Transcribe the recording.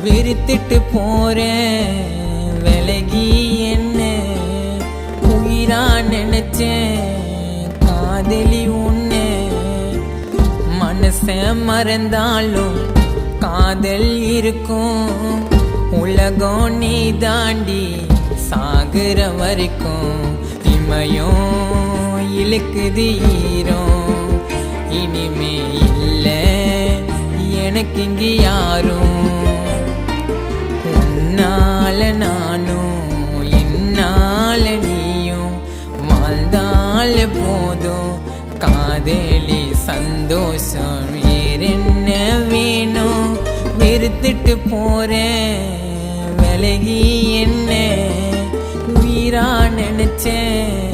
வெறுத்துட்டு போறேன் விலகி என்ன உயிரா நினைச்சேன் காதலி உன்னை மனச மறந்தாலும் காதல் இருக்கும் உலகம் நீ தாண்டி சாகுற வரைக்கும் இமையும் இழுக்குது ஈரம் இனிமே இல்லை எனக்கு இங்கு யாரும் உன்னால நானும் என்னால நீயும் வாழ்ந்தால போதும் காதலி சந்தோஷம் வேறென்ன வேணும் வெறுத்துட்டு போறேன் விலகி என்ன உயிரா நினைச்சேன்